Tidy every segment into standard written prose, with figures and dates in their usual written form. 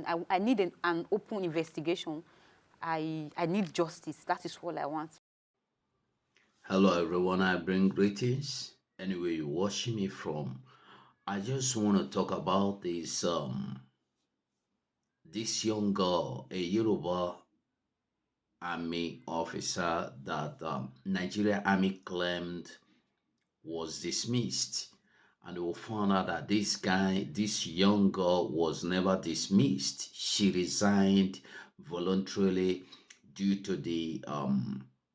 and I need an open investigation. I need justice. That is all I want. Hello everyone, I bring greetings. Anywhere you're watching me from, I just want to talk about this young girl, a Yoruba army officer that Nigeria army claimed was dismissed. And we found out that this young girl was never dismissed. She resigned voluntarily due to the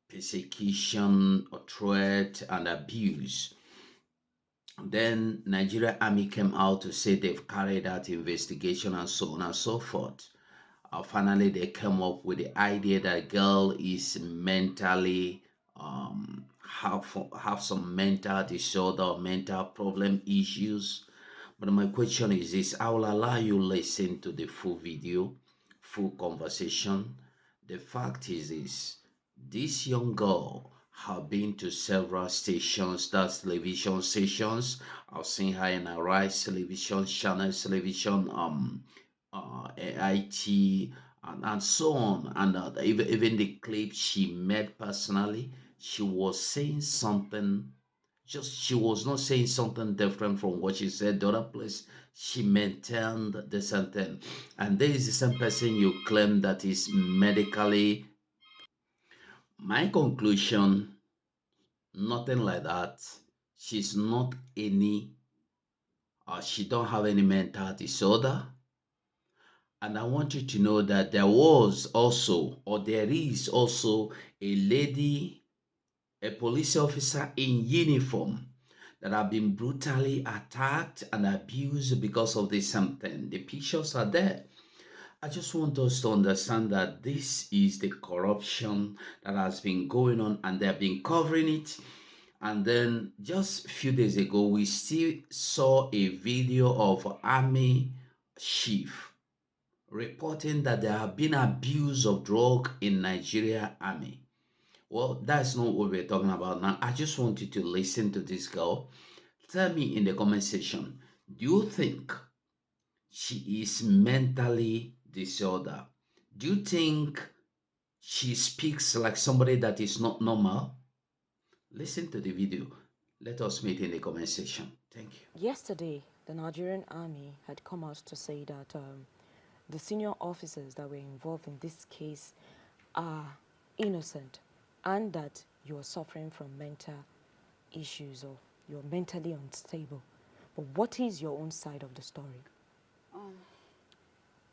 persecution, or threat, and abuse. Then Nigeria Army came out to say they've carried out investigation and so on and so forth. Finally, they came up with the idea that girl is mentally have some mental disorder, mental problem issues. But my question is this: I will allow you listen to the full video, full conversation. The fact is this young girl have been to several stations, that's television stations. I've seen her in Arise television channels, television, AIT, and so on. And even the clip she made personally, she was saying something, just she was not saying something different from what she said the other place. She maintained the same thing. And there is the same person you claim that is medically. My conclusion, nothing like that. She's not any, she don't have any mental disorder. And I want you to know that there was also, or there is also, a lady, a police officer in uniform that have been brutally attacked and abused because of this something. The pictures are there. I just want us to understand that this is the corruption that has been going on and they have been covering it. And then just a few days ago, we still saw a video of army chief reporting that there have been abuse of drug in Nigeria army. Well, that's not what we're talking about now. I just want you to listen to this girl. Tell me in the comment section, do you think she is mentally disordered? Do you think she speaks like somebody that is not normal? Listen to the video. Let us meet in the comment section. Thank you. Yesterday, the Nigerian army had come out to say that the senior officers that were involved in this case are innocent and that you are suffering from mental issues or you're mentally unstable. But what is your own side of the story?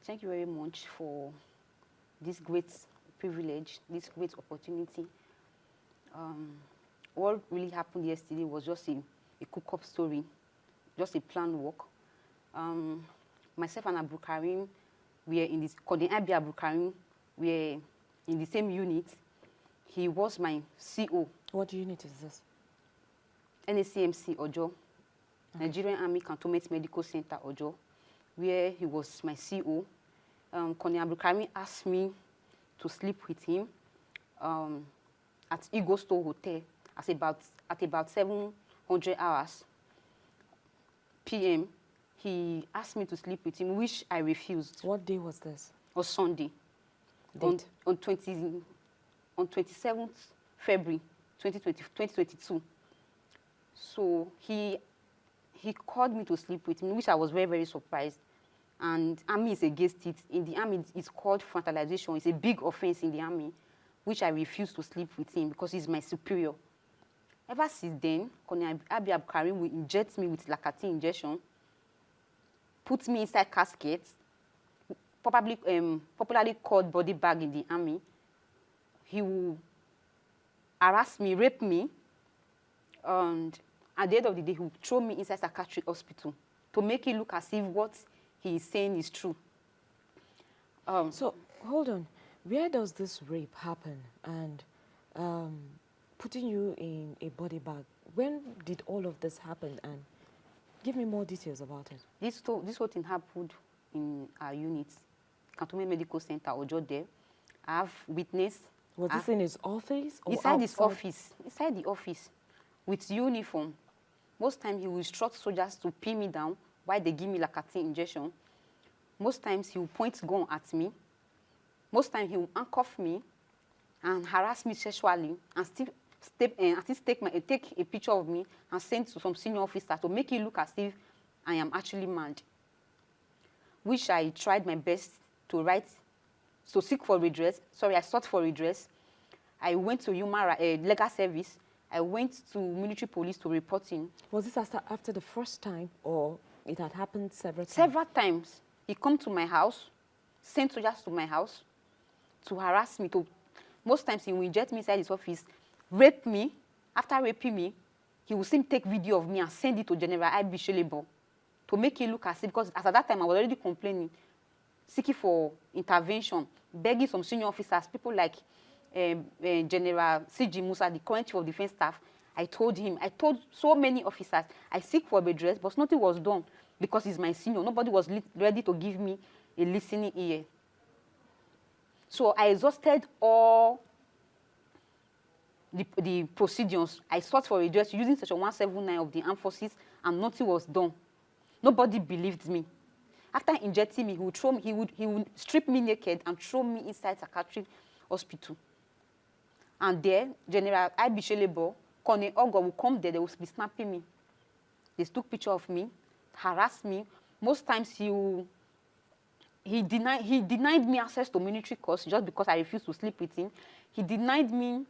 Thank you very much for this great privilege, this great opportunity. What really happened yesterday was just a cook-up story, just a planned work. Myself and Abu Karim, we are in this, Kodin Abi Abu Karim, we are in the same unit. He was my CO. What unit is this? NACMC Ojo, Nigerian Army Cantonment Medical Center Ojo, where he was my CO. Kodin Abu Karim asked me to sleep with him at Eagle Store Hotel at about 700 hours p.m. He asked me to sleep with him, which I refused. What day was this? On Sunday, Date? on 27th February 2022. So he called me to sleep with him, which I was very, very surprised. And army is against it. In the army, it's called frontalization. It's a big offense in the army, which I refused to sleep with him because he's my superior. Ever since then, Abi Abu Karim will inject me with Lakati injection, put me inside casket, popularly called body bag in the army. He will harass me, rape me, and at the end of the day, he will throw me inside psychiatric hospital to make it look as if what he is saying is true. So, hold on. Where does this rape happen? And putting you in a body bag, when did all of this happen? And give me more details about it. This whole thing happened in our unit, Cantonment Medical Center, Ojo there. I have witnessed. Was this in his office or inside his outside? office, inside the office, with uniform. Most time he will instruct soldiers to pin me down while they give me Lakati injection. Most times he will point gun at me. Most times he will handcuff me and harass me sexually and still take a picture of me and send to some senior officer to make it look as if I am actually mad. Which I tried my best to seek for redress. Sorry, I sought for redress. I went to legal service. I went to military police to report him. Was this after the first time, or it had happened several times? Several times. He come to my house, sent soldiers to my house to harass me. Most times he will inject me inside his office, rape me. After raping me, he will still take video of me and send it to General I.B. Shelebo to make it look as if, because as at that time I was already complaining, seeking for intervention, begging some senior officers, people like General C.G. Musa, the current chief of defense staff. I told so many officers, I seek for redress, but nothing was done because he's my senior. Nobody was ready to give me a listening ear. So I exhausted all the procedures. I sought for redress using Section 179 of the Armed Forces, and nothing was done. Nobody believed me. After injecting me, he would strip me naked and throw me inside psychiatric hospital. And there, General I.B. Shelebo, Colonel Ogo will come there, they will be snapping me. They took picture of me, harassed me. Most times he denied me access to military course just because I refused to sleep with him. He denied me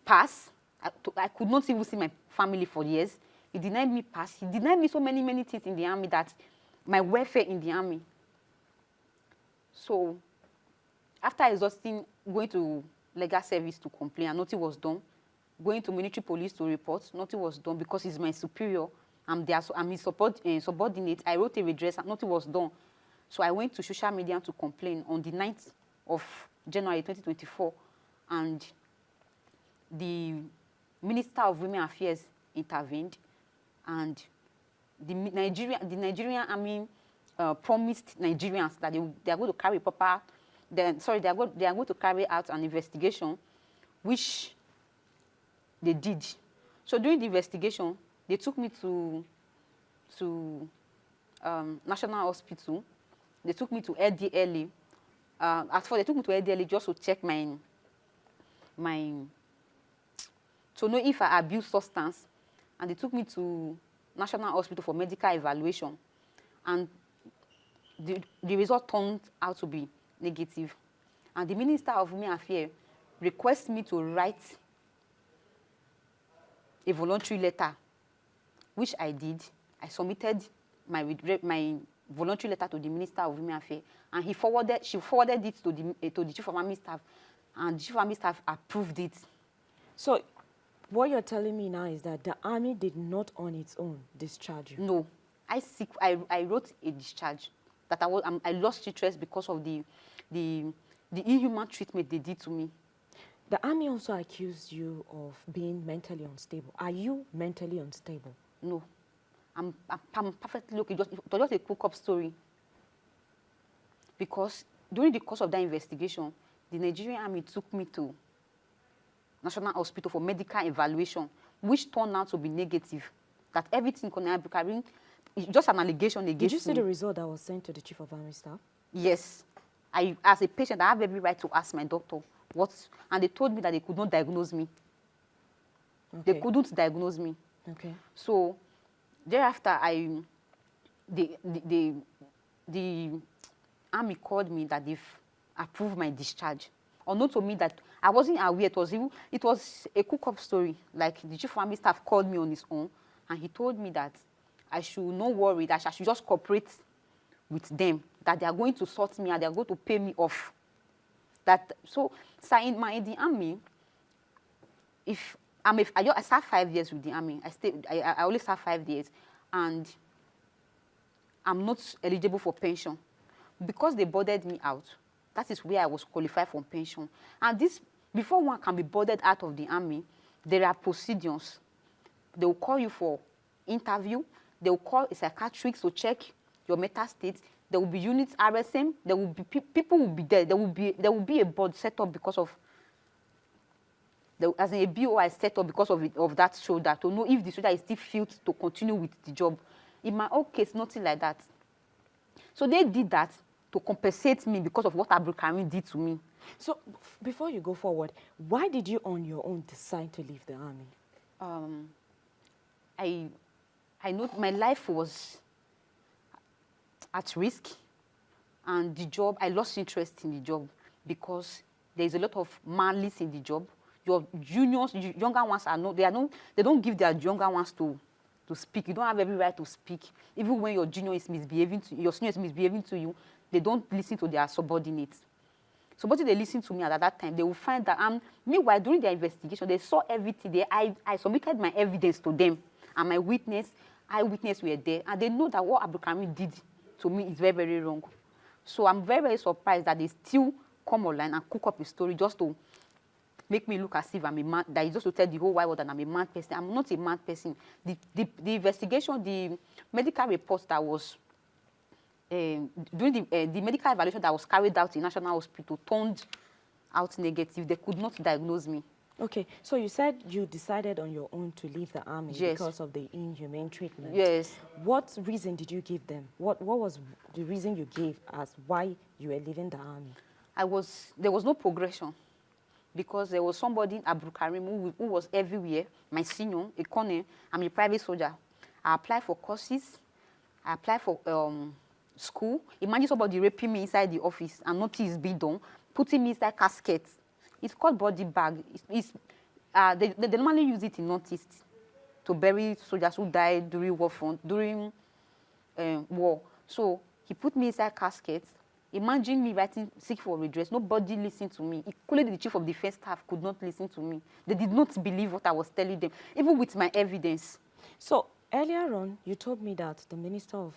pass. I could not even see my family for years. He denied me pass. He denied me so many things in the army, that my welfare in the army. So after exhausting, going to legal service to complain, and nothing was done, going to military police to report, nothing was done because he's my superior. I'm his subordinate. I wrote a redress and nothing was done. So I went to social media to complain on the 9th of January 2024, and the Minister of Women Affairs intervened, and the Nigerian Army promised Nigerians that they are going to carry they are going to carry out an investigation, which they did. So during the investigation, they took me to National Hospital. They took me to LDLA. They took me to LDLA just to check to know if I abused substance, and they took me to National Hospital for medical evaluation, and the result turned out to be negative. And the Minister of Women Affairs requested me to write a voluntary letter, which I did. I submitted my voluntary letter to the Minister of Women Affairs, and she forwarded it to the Chief of Army Staff, and the Chief of Army Staff approved it. So what you're telling me now is that the army did not on its own discharge you? No. I wrote a discharge that I lost interest because of the inhuman treatment they did to me. The army also accused you of being mentally unstable. Are you mentally unstable? No. I'm perfectly okay. It was just a cook-up story. Because during the course of that investigation, the Nigerian Army took me to National Hospital for medical evaluation, which turned out to be negative. That everything connected, it's just an allegation against me. Did you see the result that was sent to the Chief of Army Staff? Yes. As a patient, I have every right to ask my doctor and they told me that they could not diagnose me. Okay. They couldn't diagnose me. Okay. So thereafter, the army called me that they've approved my discharge. Unknown to me that I wasn't aware it was a cook-up story. Like the Chief of Army Staff called me on his own, and he told me that I should not worry, that I should just cooperate with them, that they are going to sort me and they are going to pay me off. In the army, I served 5 years with the army. I only served 5 years, and I'm not eligible for pension because they boarded me out. That is where I was qualified for pension. And before one can be boarded out of the army, there are procedures. They will call you for interview. They will call a psychiatrist to check your mental state. There will be units RSM. There will be people will be there. There will be a board set up because of as in a BOI set up because of that shoulder, to know if the shoulder is still fit to continue with the job. In my own case, nothing like that. So they did that. to compensate me because of what Abdulkarim did to me. So before you go forward, why did you on your own decide to leave the army? I know my life was at risk, and the job, I lost interest in the job because there is a lot of malice in the job. Your juniors, younger ones they don't give their younger ones to speak. You don't have every right to speak. Even when your junior is misbehaving to your senior is misbehaving to you, they don't listen to their subordinates. So what they listen to me at that time, they will find that meanwhile during their investigation, they saw everything. I submitted my evidence to them, and my eyewitness were there, and they know that what Abdulkarim did to me is very, very wrong. So I'm very, very surprised that they still come online and cook up a story just to make me look as if I'm a man, that is just to tell the whole wide world that I'm a mad person. I'm not a mad person. The investigation, the medical report that was during the medical evaluation that was carried out in National Hospital turned out negative. They could not diagnose me. Okay, so you said you decided on your own to leave the army Yes. because of the inhumane treatment. Yes. What reason did you give them? What was the reason you gave as why you were leaving the army? There was no progression because there was somebody, Abdulkarim, who was everywhere, my senior, a colonel. I'm a private soldier. I applied for courses. I applied for school. Imagine somebody raping me inside the office and nothing is being done, putting me inside caskets. It's called body bag. They normally use it in Northeast to bury soldiers who died during during war. So he put me inside caskets. Imagine me seeking for redress. Nobody listened to me. Including the chief of defense staff could not listen to me. They did not believe what I was telling them, even with my evidence. So earlier on, you told me that the Minister of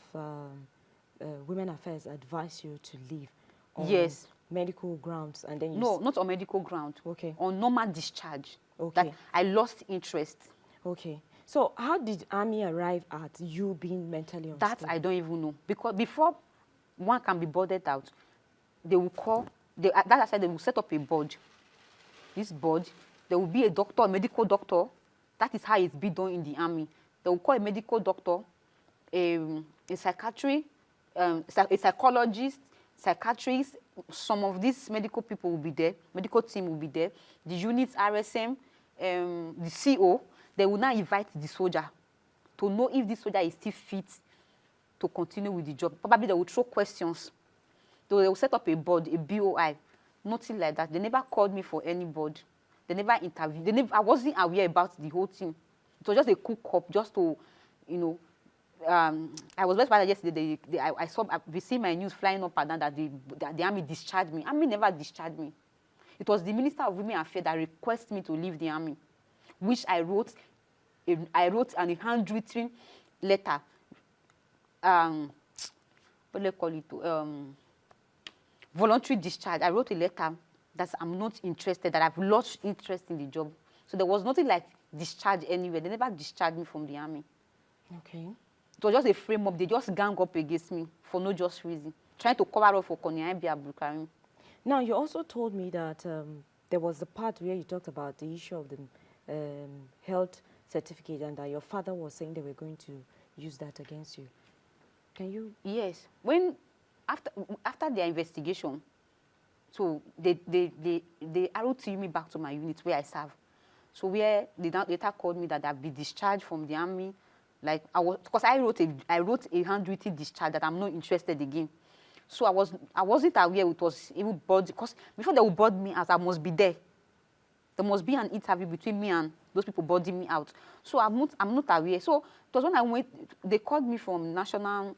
Women Affairs advised you to leave on Yes. medical grounds, and then you No, not on medical ground. Okay. On normal discharge. Okay. That I lost interest. Okay. So how did army arrive at you being mentally unstable? That I don't even know. Because before one can be boarded out, they will call, that I said they will set up a board. This board, there will be a doctor, a medical doctor. That is how it's been done in the army. They will call a medical doctor, a psychiatrist, a psychologist, psychiatrist. Some of these medical people will be there, medical team will be there, the units, RSM, the CO. They will now invite the soldier to know if this soldier is still fit to continue with the job. Probably they will throw questions. They will set up a board, a BOI, nothing like that. They never called me for any board. They never interviewed. I wasn't aware about the whole thing. It was just a cook-up, just to, I was very surprised yesterday. I saw, we see my news flying up and down that the army discharged me. Army never discharged me. It was the Minister of Women Affairs that requested me to leave the army, which I wrote an handwritten letter. What do they call it? Voluntary discharge. I wrote a letter that I'm not interested, that I've lost interest in the job. So there was nothing like discharge anywhere. They never discharged me from the army. Okay. It was just a frame-up. They just gang up against me for no just reason, trying to cover up for Konya Abdulkarim. Now, you also told me that there was the part where you talked about the issue of the health certificate and that your father was saying they were going to use that against you. Can you? Yes. When after their investigation, so they ROT'd me back to my unit where I serve. So where they later called me that I'd be discharged from the army. Like because I wrote a handwritten discharge that I'm not interested again. So I wasn't aware it was even board, because before they would board me out, I must be there. There must be an interview between me and those people boarding me out. So I'm not aware. So it was when I went, they called me from national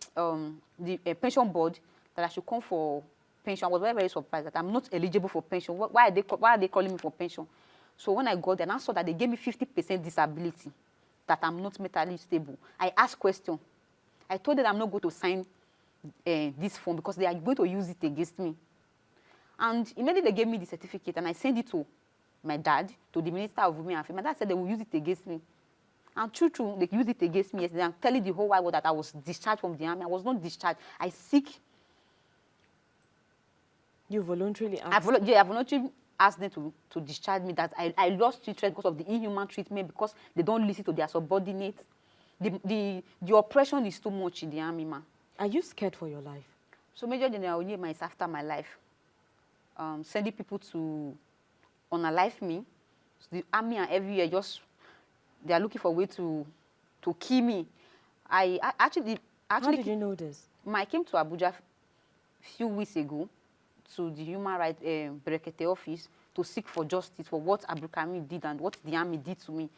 pension board that I should come for pension. I was very, very surprised that I'm not eligible for pension. Why are they calling me for pension? So when I got there, and I saw that they gave me 50% disability, that I'm not mentally stable. I asked questions. I told them I'm not going to sign this form because they are going to use it against me. And immediately they gave me the certificate, and I sent it to my dad, to the Minister of Women Affairs. My dad said they will use it against me. And true, they used it against me yesterday. I'm telling the whole wide world that I was discharged from the army. I was not discharged. I seek. You voluntarily asked? I voluntarily asked them to discharge me, that I lost interest because of the inhuman treatment, because they don't listen to their subordinates. The oppression is too much in the army, man. Are you scared for your life? So Major General Onyema is after my life, sending people to unalive me. So the army and everywhere they are looking for a way to kill me. Actually, How did you know this? I came to Abuja a few weeks ago to the Human Rights Brekete office to seek for justice for what Abdulkarim did and what the army did to me.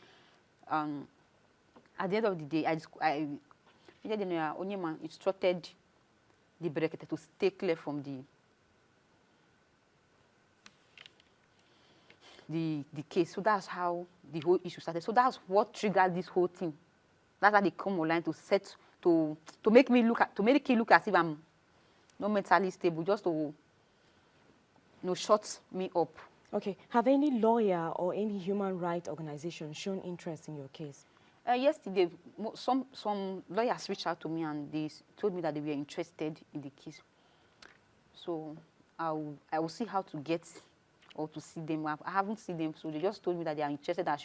At the end of the day, Major General Onyema instructed the Brekete to stay clear from the case. So that's how the whole issue started. So that's what triggered this whole thing. That's how they come online to make it look as if I'm not mentally stable, just to shut me up. Okay. Have any lawyer or any human rights organization shown interest in your case? Yesterday, some lawyers reached out to me and they told me that they were interested in the case. So I will see how to get or to see them. I haven't seen them, so they just told me that they are interested. I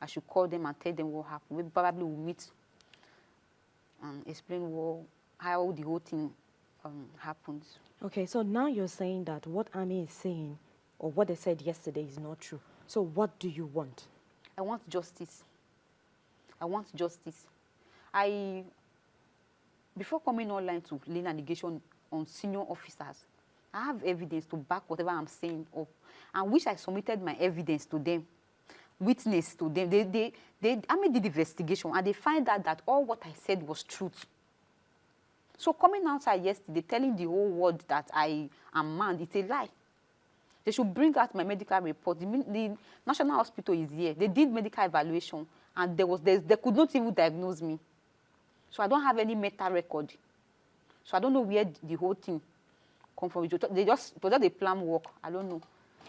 should call them and tell them what happened. Maybe probably we'll meet and explain how the whole thing happens. Okay, so now you're saying that what Army is saying or what they said yesterday is not true. So what do you want? I want justice. I want justice. Before coming online to lay allegation on senior officers, I have evidence to back whatever I'm saying up, and which I submitted my evidence to them, witness to them. I made the investigation, and they find out that all what I said was truth. So coming outside yesterday, telling the whole world that I am mad, it's a lie. They should bring out my medical report. The National Hospital is here. They did medical evaluation, and they could not even diagnose me. So I don't have any medical record. So I don't know where the whole thing come from. It was just a plan work. I don't know.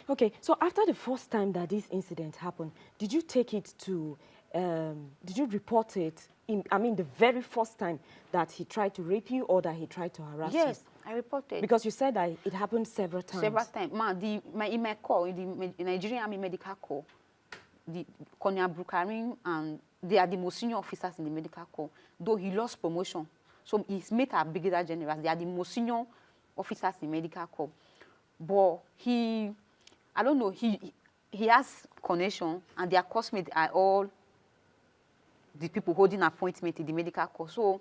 Okay, so after the first time that this incident happened, did you take it to, did you report it, the very first time that he tried to rape you or that he tried to harass you? Yes, I reported. Because you said that it happened several times. Several times. In my call, in the Nigerian Army Medical Corps, the Colonel Abdulkarim, and they are the most senior officers in the medical corps, though he lost promotion. So his mate are brigadier generals. They are the most senior officers in medical corps. But I don't know, he has connection, and their classmates are all the people holding appointment in the medical corps. So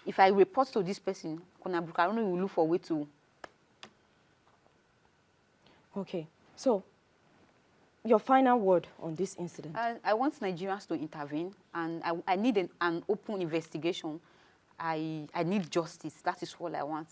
if I report to this person, Colonel Abdulkarim will look for a way to. Okay, so your final word on this incident? I want Nigerians to intervene, and I need an open investigation. I need justice. That is all I want.